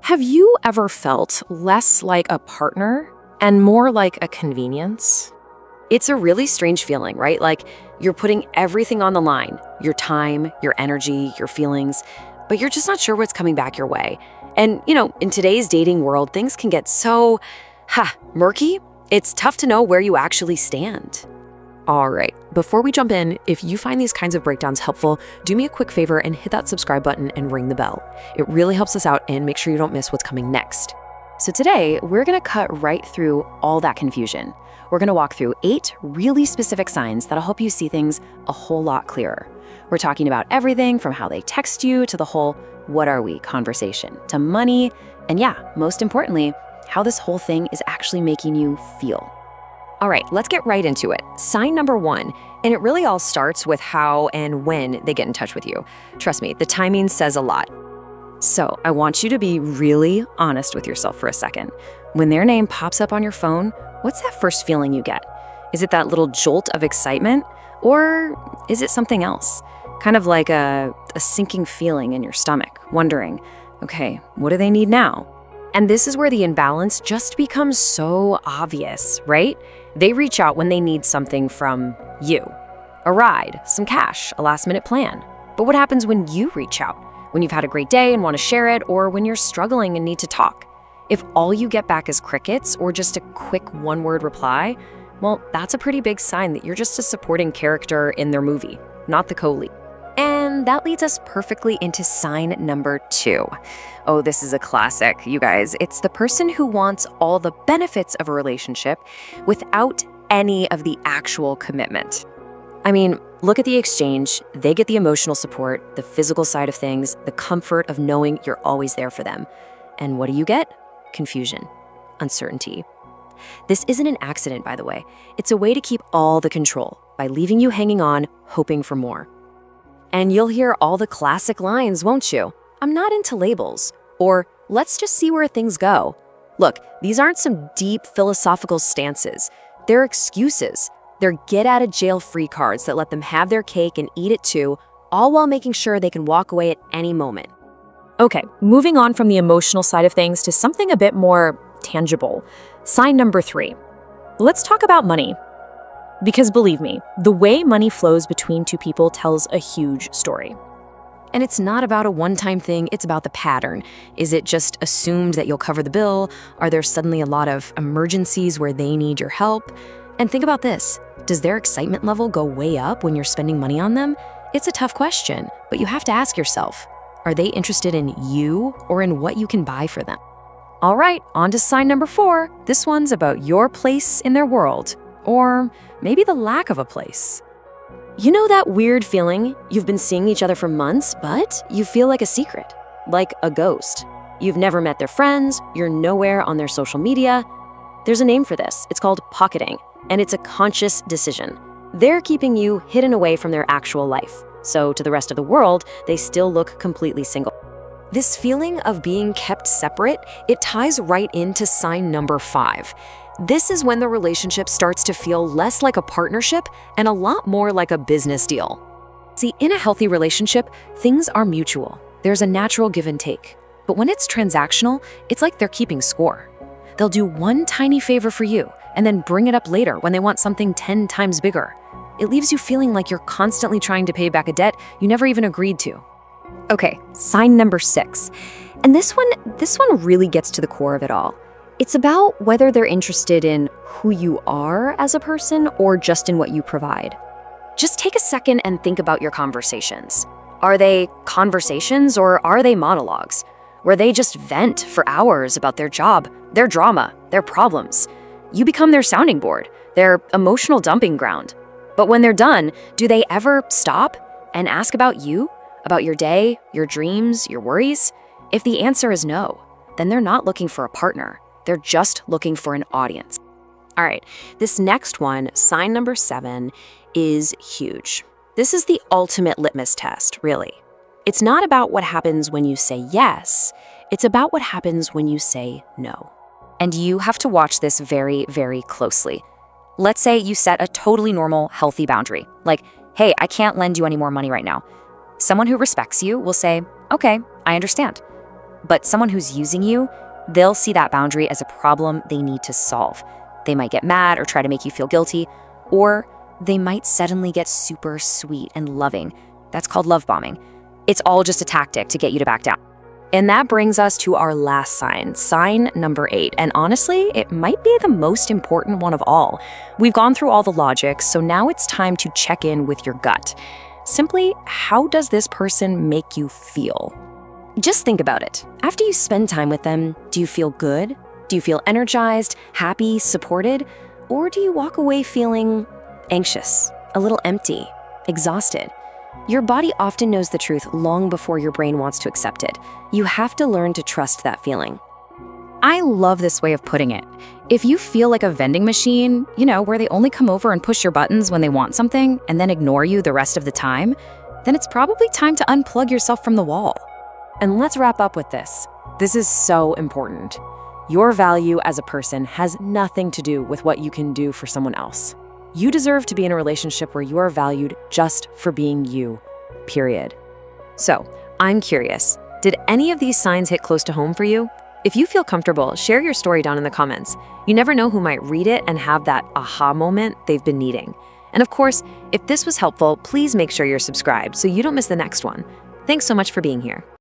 Have you ever felt less like a partner and more like a convenience? It's a really strange feeling, right? Like you're putting everything on the line, your time, your energy, your feelings, but you're just not sure what's coming back your way. And, in today's dating world, things can get so, murky. It's tough to know where you actually stand. All right, before we jump in, if you find these kinds of breakdowns helpful, do me a quick favor and hit that subscribe button and ring the bell. It really helps us out, and make sure you don't miss what's coming next. So today, we're gonna cut right through all that confusion. We're gonna walk through 8 really specific signs that'll help you see things a whole lot clearer. We're talking about everything from how they text you to the whole "what are we" conversation, to money, and most importantly, how this whole thing is actually making you feel. All right, let's get right into it. Sign number 1, and it really all starts with how and when they get in touch with you. Trust me, the timing says a lot. So I want you to be really honest with yourself for a second. When their name pops up on your phone, what's that first feeling you get? Is it that little jolt of excitement? Or is it something else? Kind of like a sinking feeling in your stomach, wondering, okay, what do they need now? And this is where the imbalance just becomes so obvious, right? They reach out when they need something from you. A ride, some cash, a last-minute plan. But what happens when you reach out? When you've had a great day and want to share it, or when you're struggling and need to talk? If all you get back is crickets or just a quick one-word reply, well, that's a pretty big sign that you're just a supporting character in their movie, not the co-lead. And that leads us perfectly into sign number 2. Oh, this is a classic, you guys. It's the person who wants all the benefits of a relationship without any of the actual commitment. I mean, look at the exchange. They get the emotional support, the physical side of things, the comfort of knowing you're always there for them. And what do you get? Confusion, uncertainty. This isn't an accident, by the way. It's a way to keep all the control by leaving you hanging on, hoping for more. And you'll hear all the classic lines, won't you? "I'm not into labels," or "let's just see where things go." Look, these aren't some deep philosophical stances. They're excuses. They're get-out-of-jail-free cards that let them have their cake and eat it too, all while making sure they can walk away at any moment. Okay, moving on from the emotional side of things to something a bit more tangible. Sign number 3. Let's talk about money. Because believe me, the way money flows between two people tells a huge story. And it's not about a one-time thing, it's about the pattern. Is it just assumed that you'll cover the bill? Are there suddenly a lot of emergencies where they need your help? And think about this. Does their excitement level go way up when you're spending money on them? It's a tough question, but you have to ask yourself, are they interested in you or in what you can buy for them? All right, on to sign number 4. This one's about your place in their world, or maybe the lack of a place. You know that weird feeling? You've been seeing each other for months, but you feel like a secret, like a ghost. You've never met their friends, you're nowhere on their social media. There's a name for this. It's called pocketing, and it's a conscious decision. They're keeping you hidden away from their actual life, so to the rest of the world, they still look completely single. This feeling of being kept separate, it ties right into sign number 5. This is when the relationship starts to feel less like a partnership and a lot more like a business deal. See, in a healthy relationship, things are mutual. There's a natural give and take. But when it's transactional, it's like they're keeping score. They'll do one tiny favor for you and then bring it up later when they want something 10 times bigger. It leaves you feeling like you're constantly trying to pay back a debt you never even agreed to. Okay, sign number 6. And this one really gets to the core of it all. It's about whether they're interested in who you are as a person or just in what you provide. Just take a second and think about your conversations. Are they conversations or are they monologues? Where they just vent for hours about their job, their drama, their problems. You become their sounding board, their emotional dumping ground. But when they're done, do they ever stop and ask about you, about your day, your dreams, your worries? If the answer is no, then they're not looking for a partner. They're just looking for an audience. All right, this next one, sign number 7, is huge. This is the ultimate litmus test, really. It's not about what happens when you say yes. It's about what happens when you say no. And you have to watch this very, very closely. Let's say you set a totally normal, healthy boundary. Like, hey, I can't lend you any more money right now. Someone who respects you will say, okay, I understand. But someone who's using you, they'll see that boundary as a problem they need to solve. They might get mad or try to make you feel guilty, or they might suddenly get super sweet and loving. That's called love bombing. It's all just a tactic to get you to back down. And that brings us to our last sign, sign number 8. And honestly, it might be the most important one of all. We've gone through all the logic, so now it's time to check in with your gut. Simply, how does this person make you feel? Just think about it. After you spend time with them, do you feel good? Do you feel energized, happy, supported? Or do you walk away feeling anxious, a little empty, exhausted? Your body often knows the truth long before your brain wants to accept it. You have to learn to trust that feeling. I love this way of putting it. If you feel like a vending machine, where they only come over and push your buttons when they want something and then ignore you the rest of the time, then it's probably time to unplug yourself from the wall. And let's wrap up with this. This is so important. Your value as a person has nothing to do with what you can do for someone else. You deserve to be in a relationship where you are valued just for being you, period. So, I'm curious, did any of these signs hit close to home for you? If you feel comfortable, share your story down in the comments. You never know who might read it and have that aha moment they've been needing. And of course, if this was helpful, please make sure you're subscribed so you don't miss the next one. Thanks so much for being here.